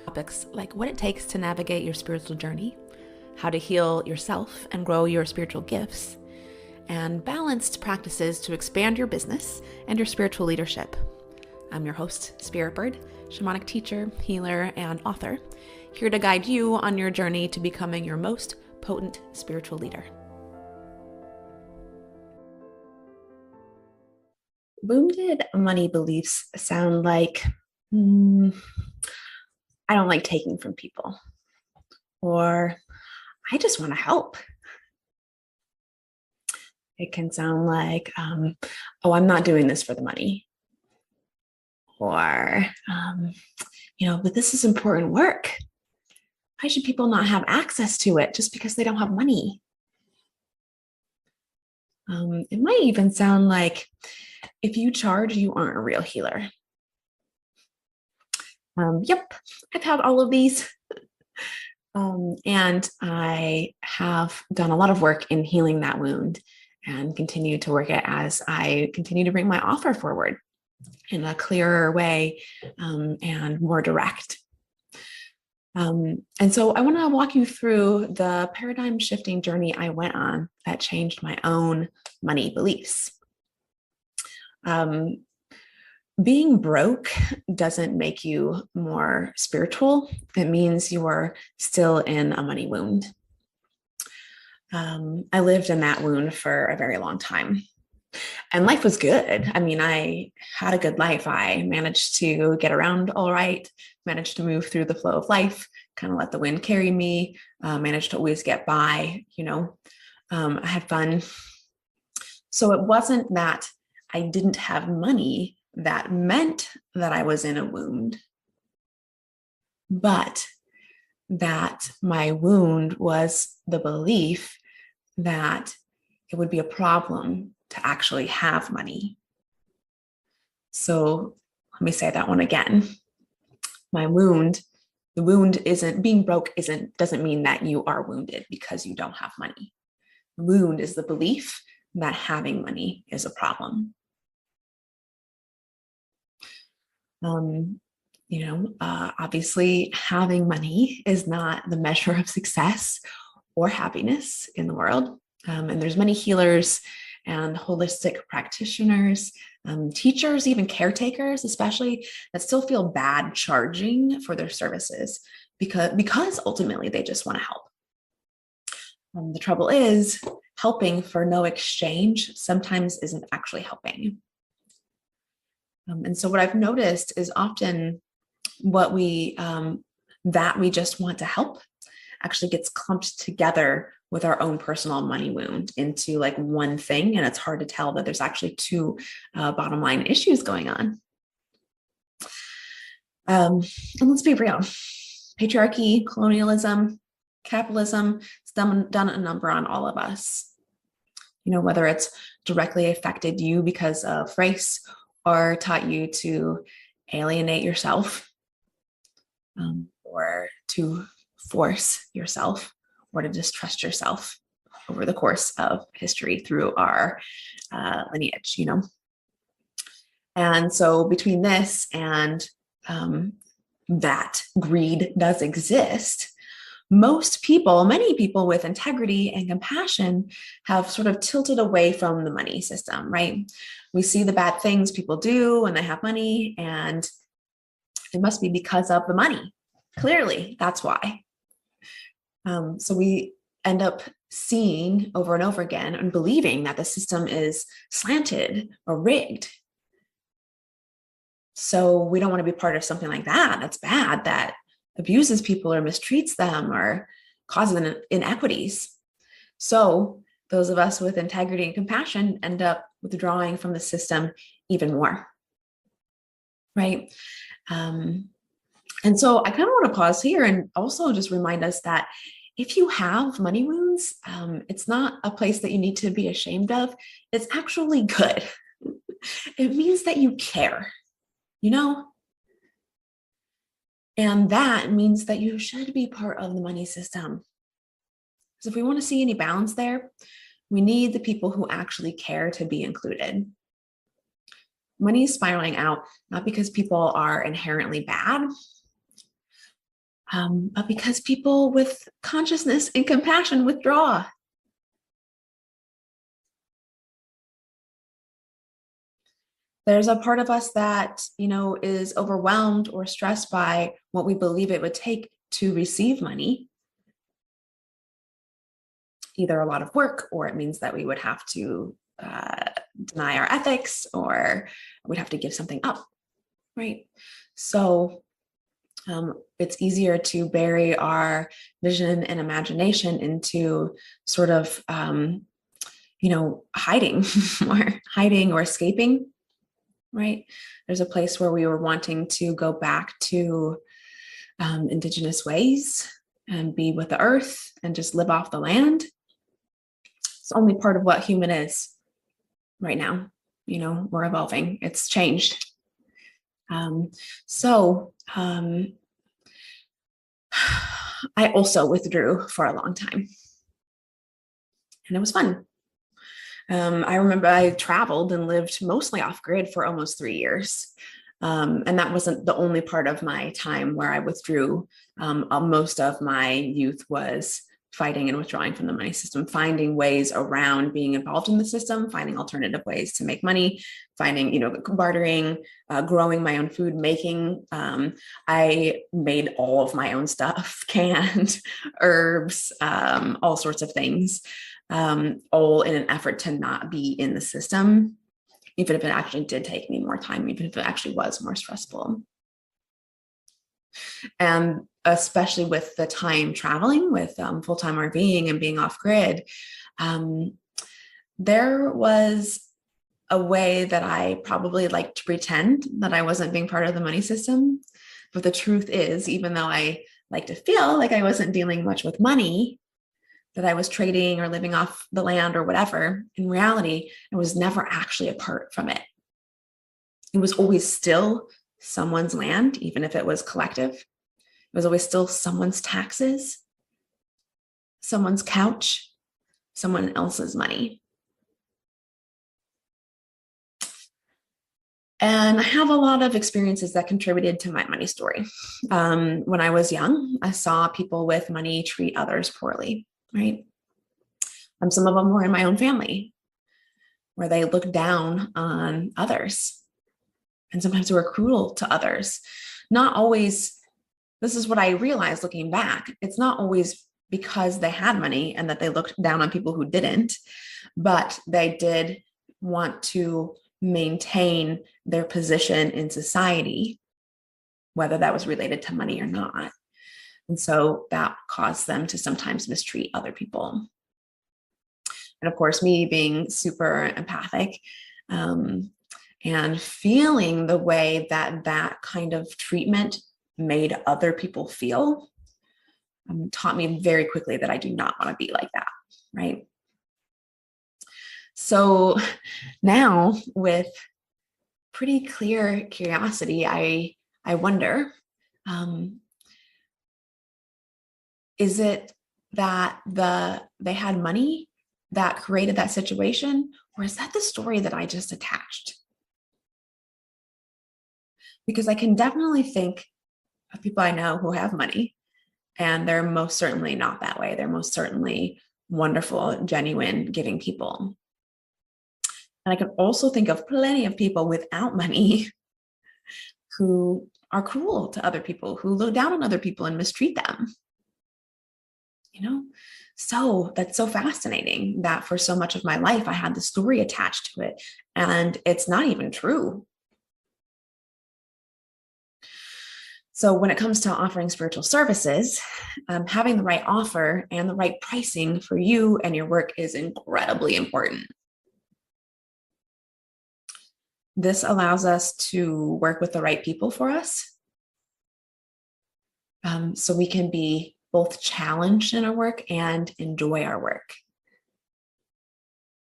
Topics like what it takes to navigate your spiritual journey, how to heal yourself and grow your spiritual gifts, and balanced practices to expand your business and your spiritual leadership. I'm your host, Spirit Bird, shamanic teacher, healer, and author, here to guide you on your journey to becoming your most potent spiritual leader. Wounded money beliefs sound like, I don't like taking from people, or I just want to help. It can sound like, I'm not doing this for the money, or, but this is important work. Why should people not have access to it just because they don't have money? It might even sound like, if you charge, you aren't a real healer. Yep, I've had all of these. And I have done a lot of work in healing that wound and continue to work it as I continue to bring my offer forward in a clearer way and more direct. And so I want to walk you through the paradigm shifting journey I went on that changed my own money beliefs. Being broke doesn't make you more spiritual. It means you're still in a money wound. I lived in that wound for a very long time. And life was good. I mean, I had a good life. I managed to get around all right, managed to move through the flow of life, kind of let the wind carry me, managed to always get by, I had fun. So it wasn't that I didn't have money that meant that I was in a wound, but that my wound was the belief that it would be a problem to actually have money. So let me say that one again. The wound isn't being broke, doesn't mean that you are wounded because you don't have money. The wound is the belief that having money is a problem. Obviously having money is not the measure of success or happiness in the world. And there's many healers and holistic practitioners, teachers, even caretakers, especially, that still feel bad charging for their services because ultimately they just want to help. The trouble is, helping for no exchange sometimes isn't actually helping. And so what I've noticed is often what that we just want to help actually gets clumped together with our own personal money wound into like one thing. And it's hard to tell that there's actually two bottom line issues going on. And let's be real. Patriarchy, colonialism, capitalism, it's done a number on all of us. Whether it's directly affected you because of race or taught you to alienate yourself or to force yourself or to distrust yourself over the course of history through our lineage, And so between this and that greed does exist, many people with integrity and compassion have sort of tilted away from the money system, right? We see the bad things people do when they have money, and it must be because of the money. Clearly, that's why. So we end up seeing over and over again and believing that the system is slanted or rigged. So we don't want to be part of something like that. That's bad, that abuses people or mistreats them or causes inequities. So those of us with integrity and compassion end up withdrawing from the system even more, right? And so I kind of want to pause here and also just remind us that if you have money wounds, it's not a place that you need to be ashamed of. It's actually good. It means that you care, And that means that you should be part of the money system. Because if we want to see any balance there, we need the people who actually care to be included. Money is spiraling out, not because people are inherently bad, but because people with consciousness and compassion withdraw. There's a part of us that, is overwhelmed or stressed by what we believe it would take to receive money. Either a lot of work, or it means that we would have to deny our ethics, or we'd have to give something up, right? So it's easier to bury our vision and imagination into sort of, hiding or escaping, right? There's a place where we were wanting to go back to indigenous ways and be with the earth and just live off the land. It's only part of what human is right now. We're evolving. It's changed. I also withdrew for a long time, and it was fun. I remember I traveled and lived mostly off grid for almost 3 years. And that wasn't the only part of my time where I withdrew. Most of my youth was fighting and withdrawing from the money system, finding ways around being involved in the system, finding alternative ways to make money, finding, bartering, growing my own food, making. I made all of my own stuff, canned herbs, all sorts of things, all in an effort to not be in the system, even if it actually did take me more time, even if it actually was more stressful. And especially with the time traveling with full-time RVing and being off grid, there was a way that I probably liked to pretend that I wasn't being part of the money system. But the truth is, even though I like to feel like I wasn't dealing much with money, that I was trading or living off the land or whatever, in reality, I was never actually apart from it. It was always still someone's land, even if it was collective. It was always still someone's taxes, someone's couch, someone else's money. And I have a lot of experiences that contributed to my money story. When I was young, I saw people with money treat others poorly, right? Some of them were in my own family, where they looked down on others. And sometimes they were cruel to others. Not always, this is what I realized looking back, it's not always because they had money and that they looked down on people who didn't, but they did want to maintain their position in society, whether that was related to money or not. And so that caused them to sometimes mistreat other people. And of course, me being super empathic, and feeling the way that that kind of treatment made other people feel, taught me very quickly that I do not want to be like that, right? So now, with pretty clear curiosity, I wonder, is it that they had money that created that situation, or is that the story that I just attached? Because I can definitely think of people I know who have money, and they're most certainly not that way. They're most certainly wonderful, genuine, giving people. And I can also think of plenty of people without money who are cruel to other people, who look down on other people and mistreat them. So that's so fascinating that for so much of my life, I had the story attached to it, and it's not even true. So when it comes to offering spiritual services, having the right offer and the right pricing for you and your work is incredibly important. This allows us to work with the right people for us, so we can be both challenged in our work and enjoy our work.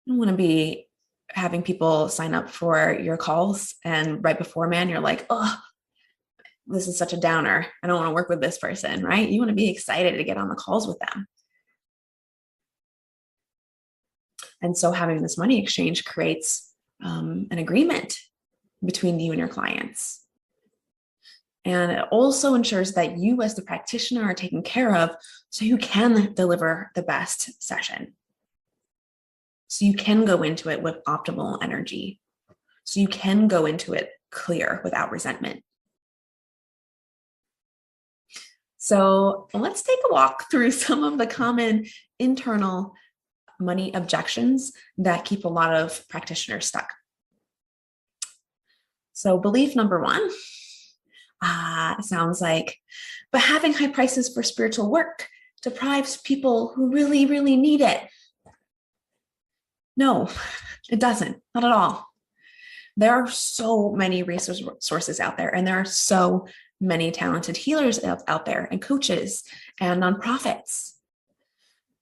I don't want to be having people sign up for your calls and right beforehand you're like, oh, this is such a downer. I don't want to work with this person, right? You want to be excited to get on the calls with them. And so having this money exchange creates an agreement between you and your clients. And it also ensures that you as the practitioner are taken care of so you can deliver the best session. So you can go into it with optimal energy. So you can go into it clear without resentment. So let's take a walk through some of the common internal money objections that keep a lot of practitioners stuck. So belief number one sounds like, but having high prices for spiritual work deprives people who really, really need it. No, it doesn't, not at all. There are so many resources out there, and there are so many talented healers out there, and coaches and nonprofits.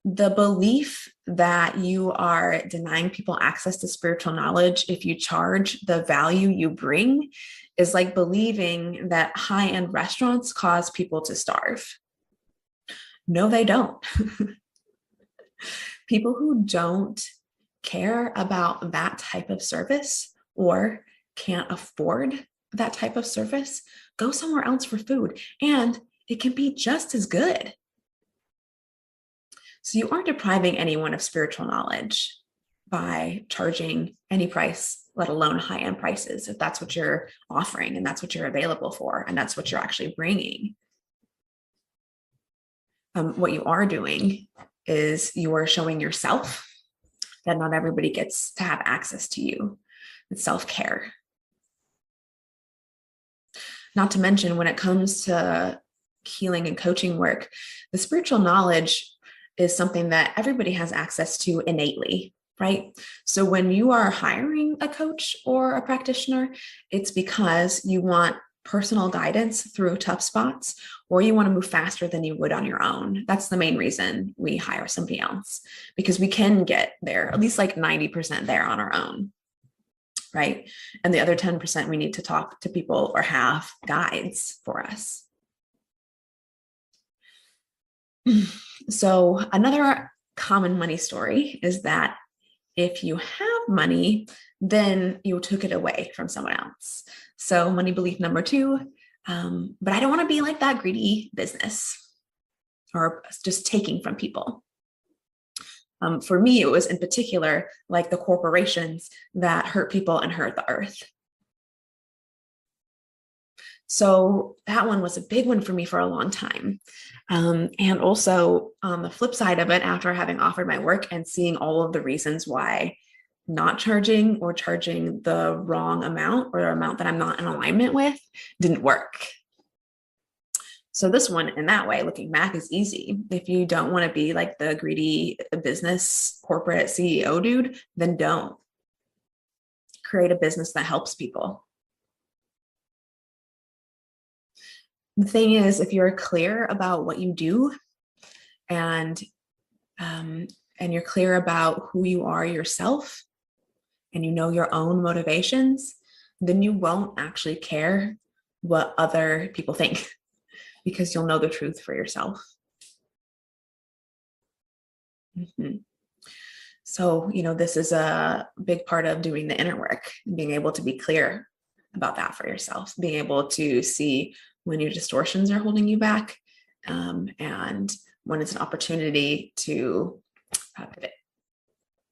The belief that you are denying people access to spiritual knowledge if you charge the value you bring is like believing that high-end restaurants cause people to starve. No, they don't. People who don't care about that type of service or can't afford that type of service go somewhere else for food, and it can be just as good. So you aren't depriving anyone of spiritual knowledge by charging any price, let alone high-end prices, if that's what you're offering and that's what you're available for and that's what you're actually bringing. What you are doing is you are showing yourself that not everybody gets to have access to you. It's self-care. Not to mention, when it comes to healing and coaching work, the spiritual knowledge is something that everybody has access to innately, right? So when you are hiring a coach or a practitioner, it's because you want personal guidance through tough spots, or you want to move faster than you would on your own. That's the main reason we hire somebody else, because we can get there, at least like 90% there on our own, right? And the other 10%, we need to talk to people or have guides for us. So another common money story is that if you have money, then you took it away from someone else. So money belief number two, but I don't want to be like that greedy business or just taking from people. For me, it was in particular like the corporations that hurt people and hurt the earth. So that one was a big one for me for a long time. And also on the flip side of it, after having offered my work and seeing all of the reasons why not charging or charging the wrong amount or amount that I'm not in alignment with didn't work. So this one, in that way, looking back, is easy. If you don't want to be like the greedy business corporate CEO dude, then don't. Create a business that helps people. The thing is, if you're clear about what you do and you're clear about who you are yourself and you know your own motivations, then you won't actually care what other people think because you'll know the truth for yourself. So, this is a big part of doing the inner work, being able to be clear about that for yourself, being able to see when your distortions are holding you back, and when it's an opportunity to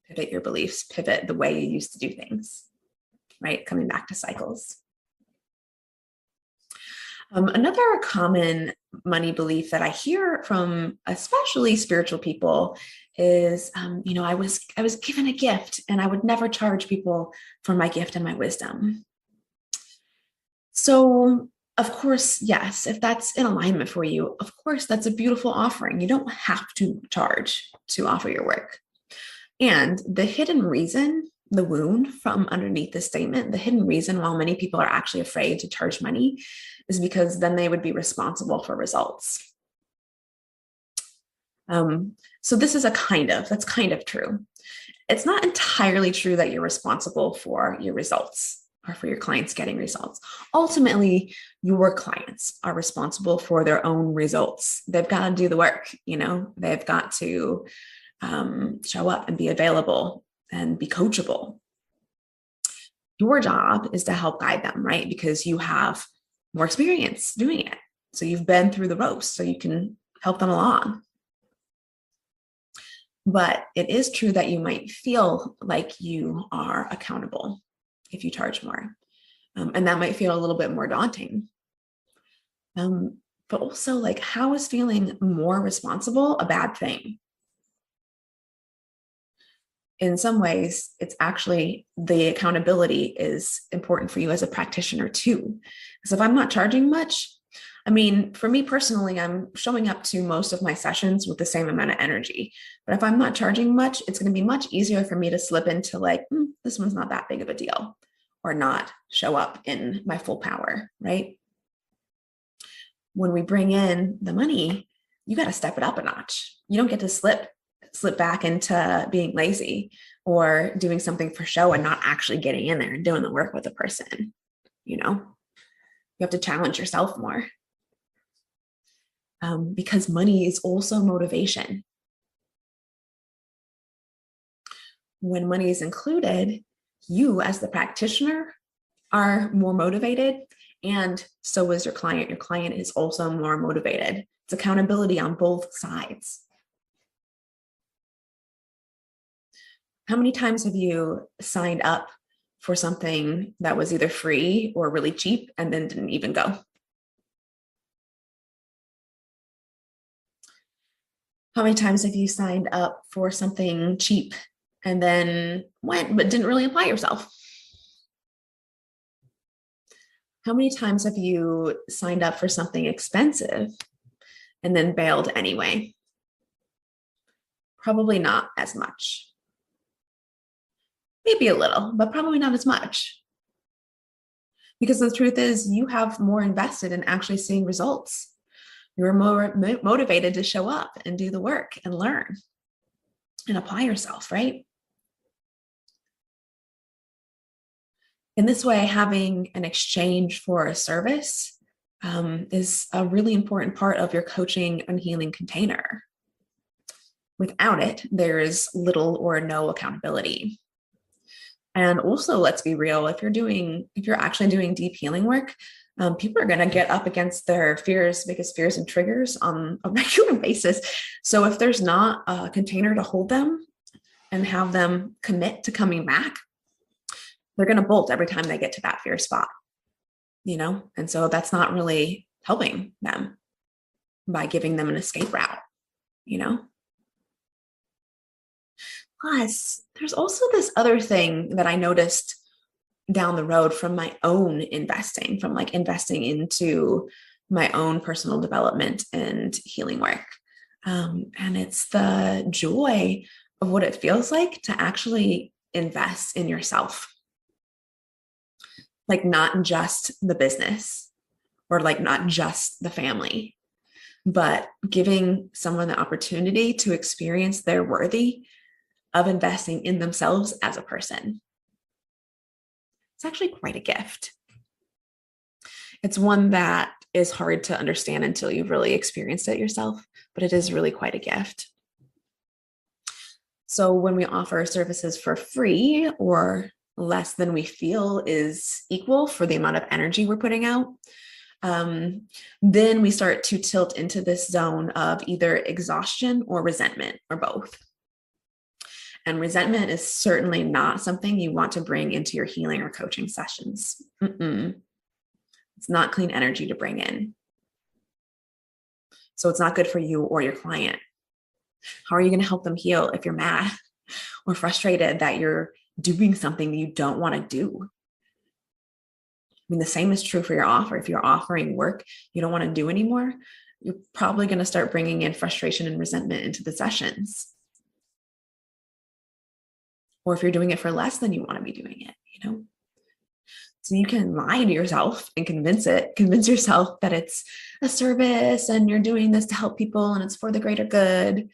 pivot your beliefs, pivot the way you used to do things, right? Coming back to cycles. Another common money belief that I hear from especially spiritual people is, I was given a gift and I would never charge people for my gift and my wisdom. So of course, yes, if that's in alignment for you, of course, that's a beautiful offering. You don't have to charge to offer your work. And the hidden reason, the wound from underneath this statement, the hidden reason why many people are actually afraid to charge money is because then they would be responsible for results. So this is that's kind of true. It's not entirely true that you're responsible for your results or for your clients getting results. Ultimately, your clients are responsible for their own results. They've got to do the work, they've got to show up and be available and be coachable. Your job is to help guide them, right? Because you have more experience doing it. So you've been through the ropes, so you can help them along. But it is true that you might feel like you are accountable if you charge more. And that might feel a little bit more daunting. But also, like, how is feeling more responsible a bad thing? In some ways, it's actually the accountability is important for you as a practitioner too. Because if I'm not charging much, I mean, for me personally, I'm showing up to most of my sessions with the same amount of energy. But if I'm not charging much, it's going to be much easier for me to slip into like, this one's not that big of a deal, or not show up in my full power, right? When we bring in the money, you got to step it up a notch. You don't get to slip back into being lazy or doing something for show and not actually getting in there and doing the work with the person. You have to challenge yourself more. Because money is also motivation. When money is included, you as the practitioner are more motivated, and so is your client. Your client is also more motivated. It's accountability on both sides. How many times have you signed up for something that was either free or really cheap and then didn't even go? How many times have you signed up for something cheap and then went but didn't really apply yourself? How many times have you signed up for something expensive and then bailed anyway? Probably not as much. Maybe a little, but probably not as much. Because the truth is, you have more invested in actually seeing results. You're more motivated to show up and do the work and learn and apply yourself, right? In this way, having an exchange for a service is a really important part of your coaching and healing container. Without it, there is little or no accountability. And also, let's be real, if you're actually doing deep healing work, people are going to get up against their biggest fears and triggers on a regular basis. So if there's not a container to hold them and have them commit to coming back, they're going to bolt every time they get to that fear spot, And so that's not really helping them by giving them an escape route, Plus, there's also this other thing that I noticed down the road from my own investing, from like investing into my own personal development and healing work. And it's the joy of what it feels like to actually invest in yourself. Like not just the business or like not just the family, but giving someone the opportunity to experience their worthy of investing in themselves as a person. It's actually quite a gift. It's one that is hard to understand until you've really experienced it yourself, but it is really quite a gift. So when we offer services for free or less than we feel is equal for the amount of energy we're putting out, then we start to tilt into this zone of either exhaustion or resentment or both. And resentment is certainly not something you want to bring into your healing or coaching sessions. It's not clean energy to bring in. So it's not good for you or your client. How are you going to help them heal if you're mad or frustrated that you're doing something that you don't want to do? I mean, the same is true for your offer. If you're offering work you don't want to do anymore, you're probably going to start bringing in frustration and resentment into the sessions. Or if you're doing it for less than you want to be doing it, So you can lie to yourself and convince yourself that it's a service and you're doing this to help people and it's for the greater good.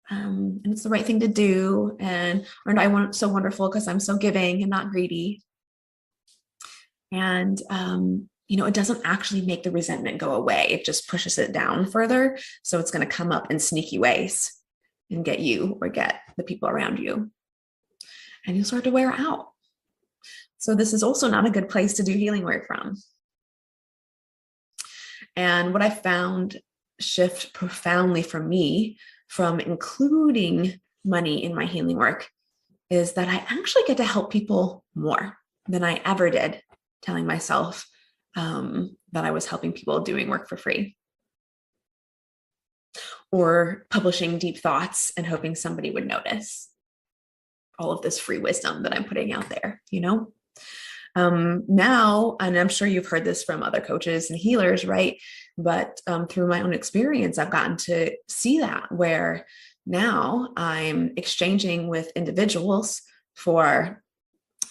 And it's the right thing to do. And aren't I so wonderful because I'm so giving and not greedy? And, it doesn't actually make the resentment go away. It just pushes it down further. So it's going to come up in sneaky ways and get you or get the people around you. And you'll start to wear out. So this is also not a good place to do healing work from. And what I found shift profoundly for me from including money in my healing work is that I actually get to help people more than I ever did telling myself that I was helping people doing work for free, or publishing deep thoughts and hoping somebody would notice all of this free wisdom that I'm putting out there, Now, and I'm sure you've heard this from other coaches and healers, right? But through my own experience, I've gotten to see that, where now I'm exchanging with individuals for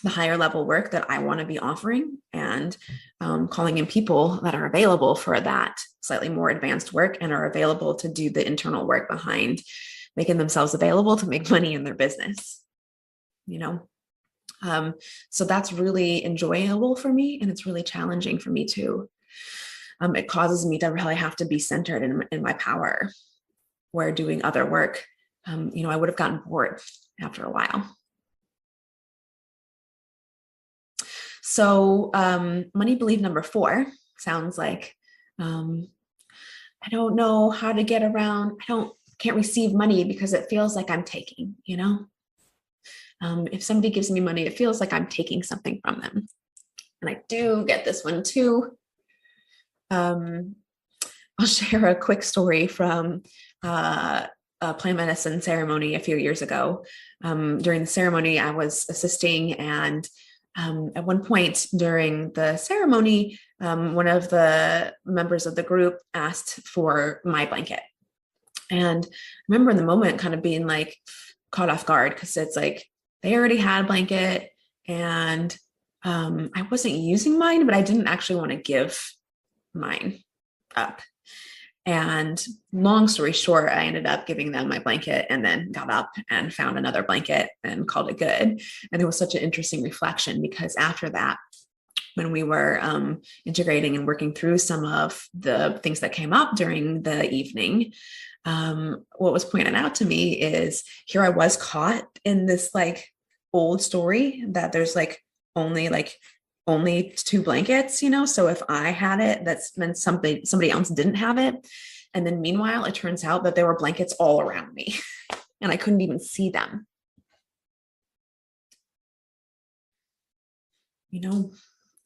the higher level work that I want to be offering, and calling in people that are available for that slightly more advanced work and are available to do the internal work behind making themselves available to make money in their business, So that's really enjoyable for me, and it's really challenging for me too. It causes me to really have to be centered in my power, where doing other work, I would have gotten bored after a while. So money belief number 4 sounds like, I don't know how to get around. Can't receive money because it feels like I'm taking, if somebody gives me money, it feels like I'm taking something from them. And I do get this one too. I'll share a quick story from a plant medicine ceremony a few years ago. During the ceremony, I was assisting, and at one point during the ceremony, one of the members of the group asked for my blanket. And I remember in the moment kind of being like caught off guard, because it's like they already had a blanket, and I wasn't using mine, but I didn't actually want to give mine up. And long story short, I ended up giving them my blanket, and then got up and found another blanket and called it good. And it was such an interesting reflection, because after that, when we were integrating and working through some of the things that came up during the evening, what was pointed out to me is, here I was caught in this like old story that there's only 2 blankets, so if I had it, that's meant somebody else didn't have it. And then meanwhile, it turns out that there were blankets all around me and I couldn't even see them.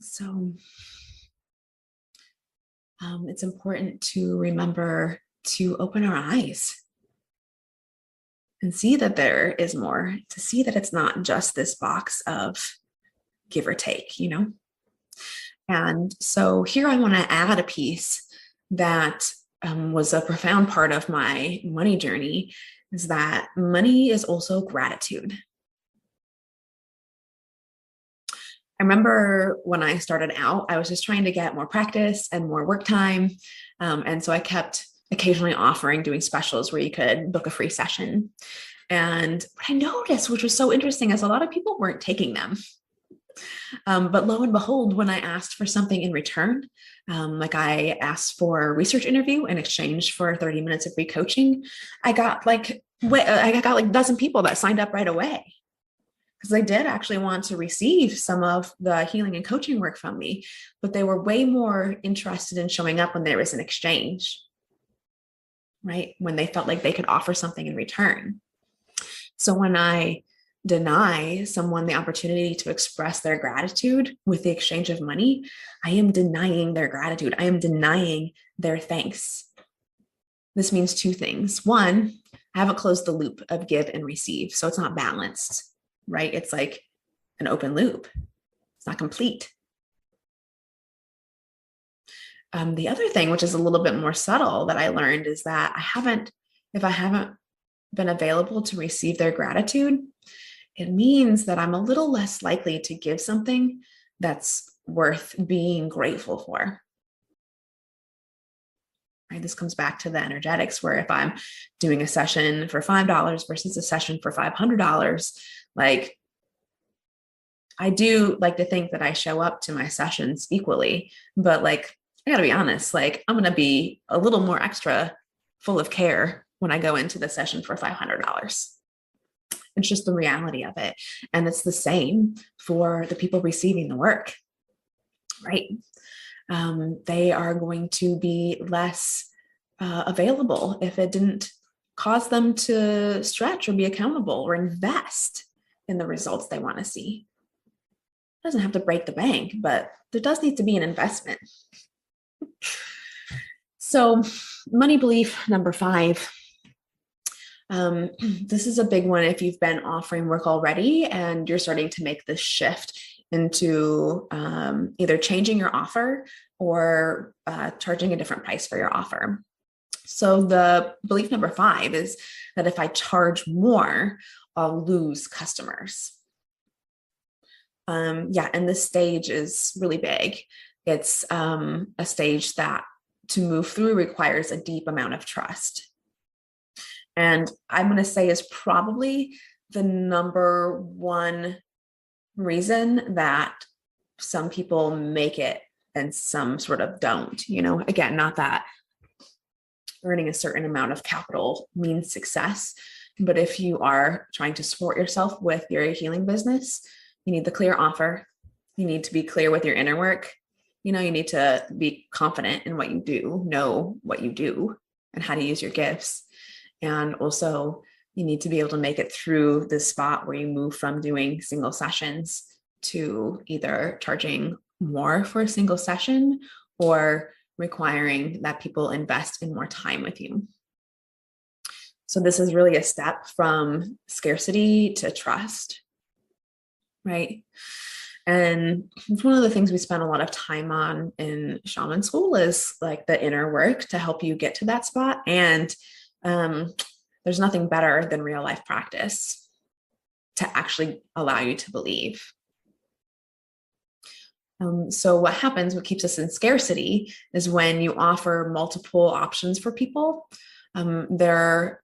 So it's important to remember to open our eyes and see that there is more, to see that it's not just this box of give or take, And so here I want to add a piece that was a profound part of my money journey, is that money is also gratitude. I remember when I started out, I was just trying to get more practice and more work time. And so I kept occasionally offering doing specials where you could book a free session. And what I noticed, which was so interesting, is a lot of people weren't taking them. But lo and behold, when I asked for something in return, like I asked for a research interview in exchange for 30 minutes of free coaching, I got like a dozen people that signed up right away, because they did actually want to receive some of the healing and coaching work from me, but they were way more interested in showing up when there was an exchange, right? When they felt like they could offer something in return. So when I deny someone the opportunity to express their gratitude with the exchange of money, I am denying their gratitude. I am denying their thanks. This means 2 things. One, I haven't closed the loop of give and receive, so it's not balanced, right? It's like an open loop. It's not complete. The other thing, which is a little bit more subtle, that I learned is that if I haven't been available to receive their gratitude, it means that I'm a little less likely to give something that's worth being grateful for. Right? This comes back to the energetics, where if I'm doing a session for $5 versus a session for $500, like, I do like to think that I show up to my sessions equally, but like, I gotta be honest, like, I'm gonna be a little more extra full of care when I go into the session for $500. It's just the reality of it. And it's the same for the people receiving the work, right? They are going to be less available if it didn't cause them to stretch or be accountable or invest in the results they want to see. It doesn't have to break the bank, but there does need to be an investment. So, money belief number 5. This is a big one if you've been offering work already and you're starting to make this shift into either changing your offer or charging a different price for your offer. So the belief number 5 is that if I charge more, I'll lose customers. And this stage is really big. It's a stage that to move through requires a deep amount of trust. And I'm going to say is probably the number one reason that some people make it and some sort of don't. Again, not that earning a certain amount of capital means success, but if you are trying to support yourself with your healing business, you need the clear offer. You need to be clear with your inner work. You need to be confident in what you do, know what you do and how to use your gifts. And also you need to be able to make it through this spot where you move from doing single sessions to either charging more for a single session or requiring that people invest in more time with you. So this is really a step from scarcity to trust, right? And it's one of the things we spend a lot of time on in shaman school is like the inner work to help you get to that spot. And there's nothing better than real life practice to actually allow you to believe. So what happens, what keeps us in scarcity is when you offer multiple options for people, they're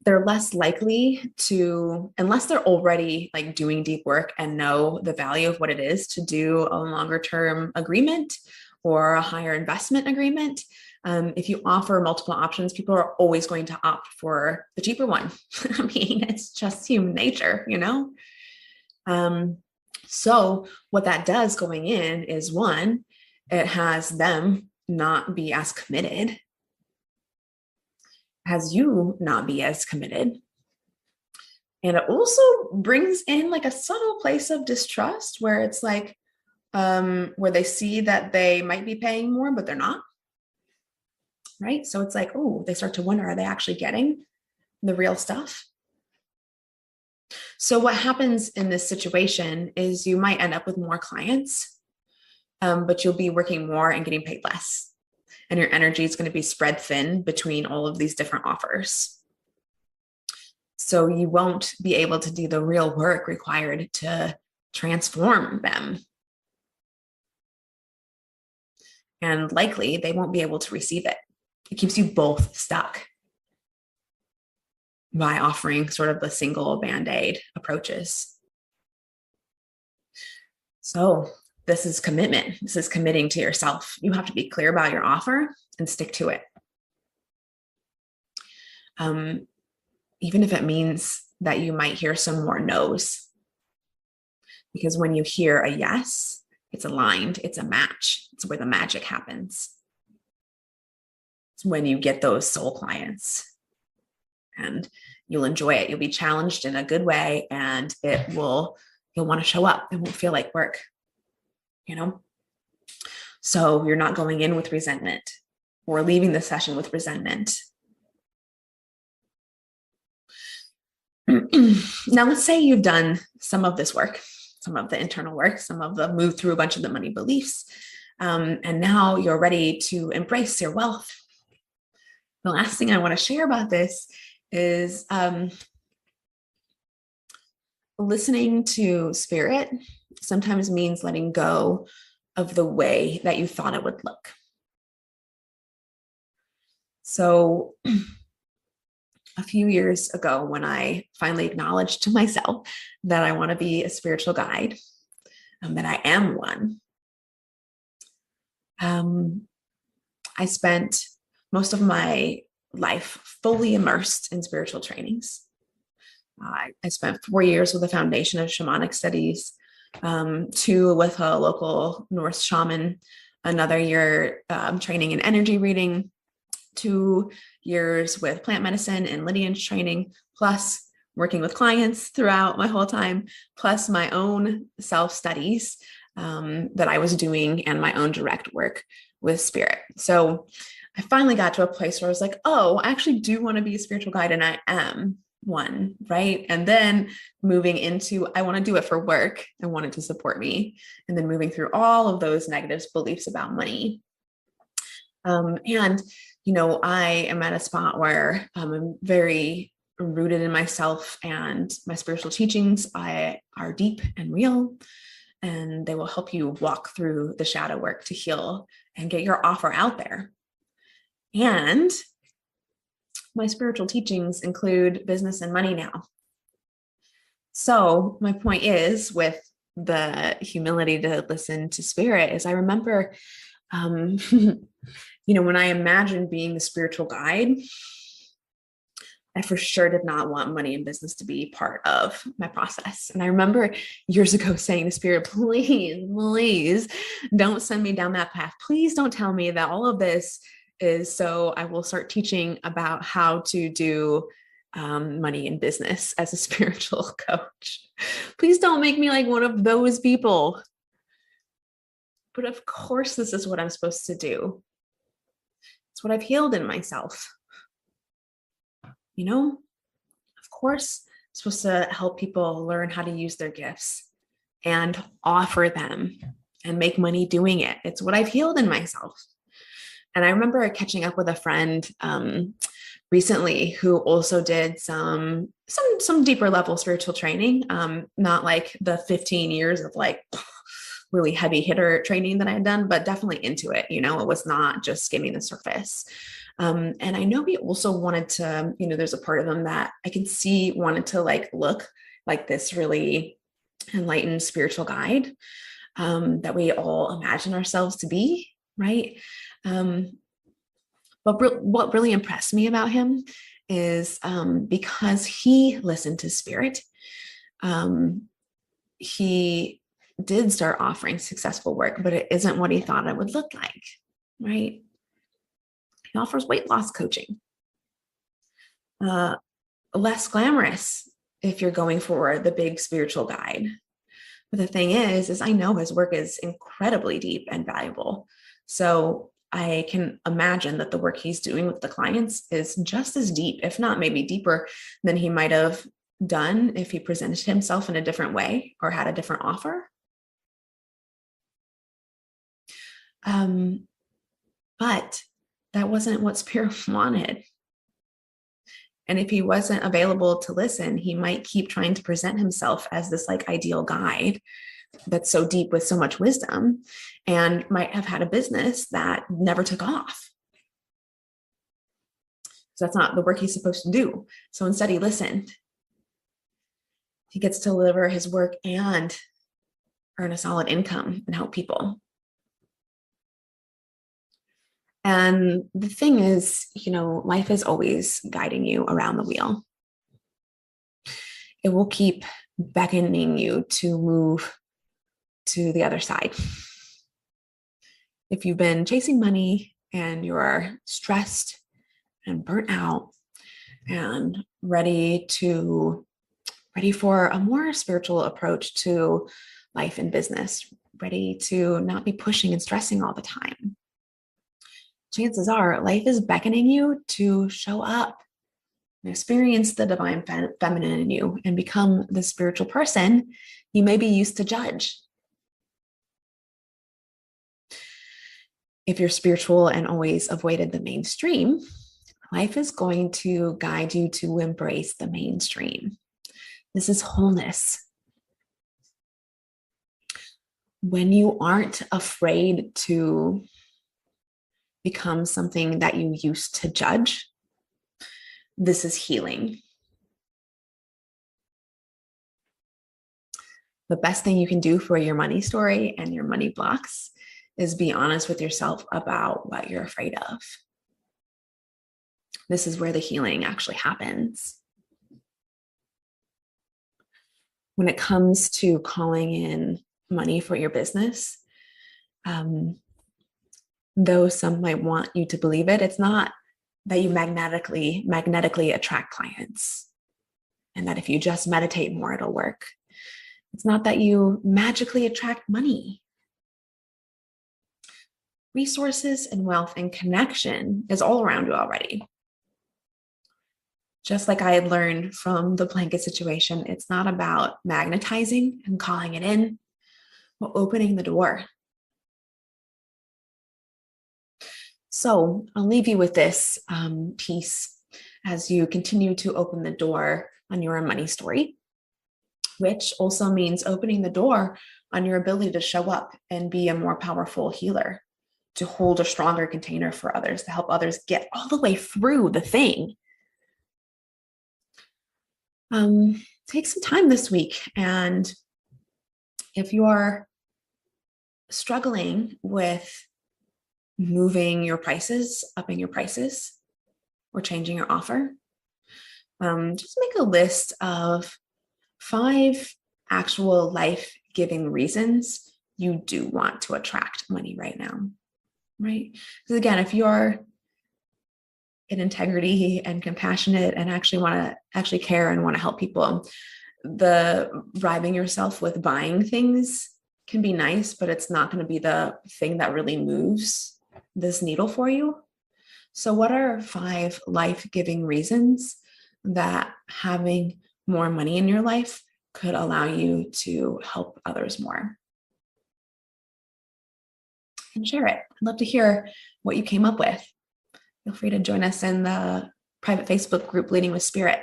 less likely to, unless they're already like doing deep work and know the value of what it is to do a longer term agreement or a higher investment agreement. If you offer multiple options, people are always going to opt for the cheaper one. I mean, it's just human nature, So what that does going in is one, it has them not be as committed, has you not be as committed. And it also brings in like a subtle place of distrust where it's like, where they see that they might be paying more, but they're not. Right? So it's like, oh, they start to wonder, are they actually getting the real stuff? So what happens in this situation is you might end up with more clients, but you'll be working more and getting paid less. And your energy is going to be spread thin between all of these different offers. So you won't be able to do the real work required to transform them. And likely they won't be able to receive it. It keeps you both stuck by offering sort of the single Band-Aid approaches. So this is commitment. This is committing to yourself. You have to be clear about your offer and stick to it. Even if it means that you might hear some more no's. Because when you hear a yes, it's aligned, it's a match. It's where the magic happens. It's when you get those soul clients. And you'll enjoy it. You'll be challenged in a good way and you'll want to show up. It won't feel like work, So you're not going in with resentment or leaving the session with resentment. Now, let's say you've done some of this work, some of the internal work, some of the move through a bunch of the money beliefs. And now you're ready to embrace your wealth. The last thing I want to share about this is listening to spirit sometimes means letting go of the way that you thought it would look. So a few years ago, when I finally acknowledged to myself that I want to be a spiritual guide, that I am one, I spent most of my life fully immersed in spiritual trainings. I spent 4 years with a foundation of shamanic studies, 2 with a local Norse shaman, another year training in energy reading, 2 years with plant medicine and lineage training, plus working with clients throughout my whole time, plus my own self-studies that I was doing and my own direct work with spirit. So I finally got to a place where I was like, oh, I actually do want to be a spiritual guide, and I am one, right? And then moving into, I want to do it for work. I want it to support me. And then moving through all of those negative beliefs about money. And, I am at a spot where I'm very rooted in myself, and my spiritual teachings are deep and real, and they will help you walk through the shadow work to heal and get your offer out there. And my spiritual teachings include business and money now. So my point is, with the humility to listen to spirit, is I remember, when I imagined being the spiritual guide, I for sure did not want money and business to be part of my process. And I remember years ago saying to spirit, please don't send me down that path. Please don't tell me that all of this is so I will start teaching about how to do money and business as a spiritual coach. Please don't make me like one of those people. But of course, this is what I'm supposed to do. It's what I've healed in myself. Of course, I'm supposed to help people learn how to use their gifts and offer them and make money doing it. It's what I've healed in myself. And I remember catching up with a friend recently who also did some deeper level spiritual training, not like the 15 years of like really heavy hitter training that I had done, but definitely into it. It was not just skimming the surface. And I know he also wanted to, there's a part of him that I can see wanted to look like this really enlightened spiritual guide that we all imagine ourselves to be, right? But what really impressed me about him is because he listened to spirit, he did start offering successful work, but it isn't what he thought it would look like, right? He offers weight loss coaching. Less glamorous if you're going for the big spiritual guide. But the thing is I know his work is incredibly deep and valuable. So I can imagine that the work he's doing with the clients is just as deep, if not maybe deeper than he might have done if he presented himself in a different way or had a different offer. But that wasn't what spirit wanted. And if he wasn't available to listen, he might keep trying to present himself as this ideal guide that's so deep with so much wisdom, and might have had a business that never took off. So that's not the work he's supposed to do. So instead he listened. He gets to deliver his work and earn a solid income and help people. And the thing is, life is always guiding you around the wheel. It will keep beckoning you to move to the other side. If you've been chasing money and you're stressed and burnt out and ready for a more spiritual approach to life and business, ready to not be pushing and stressing all the time, chances are life is beckoning you to show up and experience the divine feminine in you and become the spiritual person you may be used to judge. If you're spiritual and always avoided the mainstream, life is going to guide you to embrace the mainstream. This is wholeness. When you aren't afraid to become something that you used to judge, this is healing. The best thing you can do for your money story and your money blocks is be honest with yourself about what you're afraid of. This is where the healing actually happens. When it comes to calling in money for your business, though some might want you to believe it, it's not that you magnetically attract clients and that if you just meditate more, it'll work. It's not that you magically attract money. Resources and wealth and connection is all around you already. Just like I had learned from the blanket situation, it's not about magnetizing and calling it in, but opening the door. So I'll leave you with this piece as you continue to open the door on your money story, which also means opening the door on your ability to show up and be a more powerful healer, to hold a stronger container for others, to help others get all the way through the thing. Take some time this week. And if you are struggling with moving your prices, upping your prices, or changing your offer, just make a list of 5 actual life-giving reasons you do want to attract money right now, right? Because again, if you're in integrity and compassionate and actually care and want to help people, the bribing yourself with buying things can be nice, but it's not going to be the thing that really moves this needle for you. So what are 5 life-giving reasons that having more money in your life could allow you to help others more? And share it. I'd love to hear what you came up with. Feel free to join us in the private Facebook group, Leading with Spirit,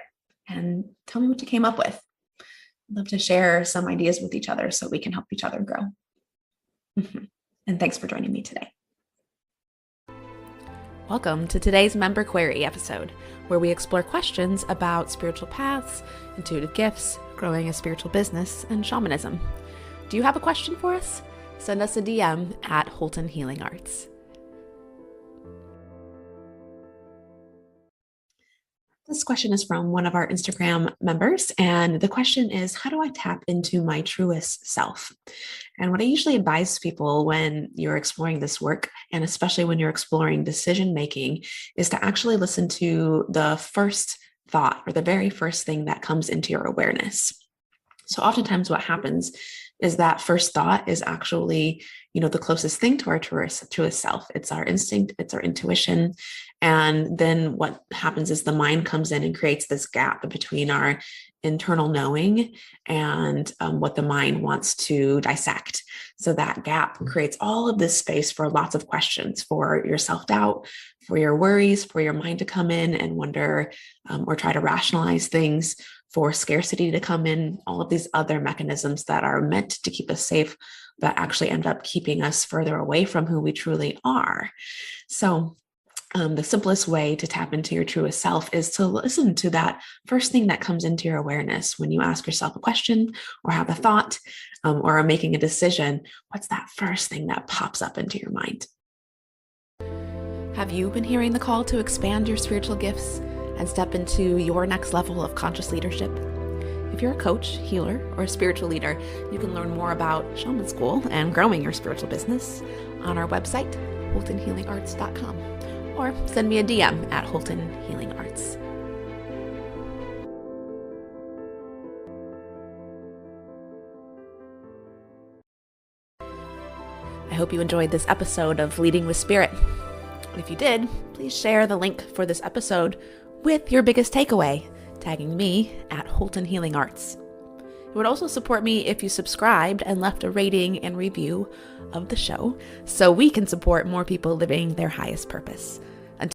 and tell me what you came up with. I'd love to share some ideas with each other so we can help each other grow. And thanks for joining me today. Welcome to today's Member Query episode, where we explore questions about spiritual paths, intuitive gifts, growing a spiritual business, and shamanism. Do you have a question for us? Send us a DM at Holton Healing Arts. This question is from one of our Instagram members, and the question is, how do I tap into my truest self? And what I usually advise people when you're exploring this work, and especially when you're exploring decision making, is to actually listen to the first thought or the very first thing that comes into your awareness. So oftentimes what happens is that first thought is actually, the closest thing to our truest self. It's our instinct, it's our intuition. And then what happens is the mind comes in and creates this gap between our internal knowing and what the mind wants to dissect. So that gap creates all of this space for lots of questions, for your self-doubt, for your worries, for your mind to come in and wonder or try to rationalize things, for scarcity to come in, all of these other mechanisms that are meant to keep us safe, but actually end up keeping us further away from who we truly are. So the simplest way to tap into your truest self is to listen to that first thing that comes into your awareness when you ask yourself a question or have a thought or are making a decision. What's that first thing that pops up into your mind? Have you been hearing the call to expand your spiritual gifts and step into your next level of conscious leadership? If you're a coach, healer, or a spiritual leader, you can learn more about Shaman School and growing your spiritual business on our website, holtonhealingarts.com, or send me a DM at Holton Healing Arts. I hope you enjoyed this episode of Leading with Spirit. If you did, please share the link for this episode with your biggest takeaway, tagging me at Holton Healing Arts. It would also support me if you subscribed and left a rating and review of the show so we can support more people living their highest purpose.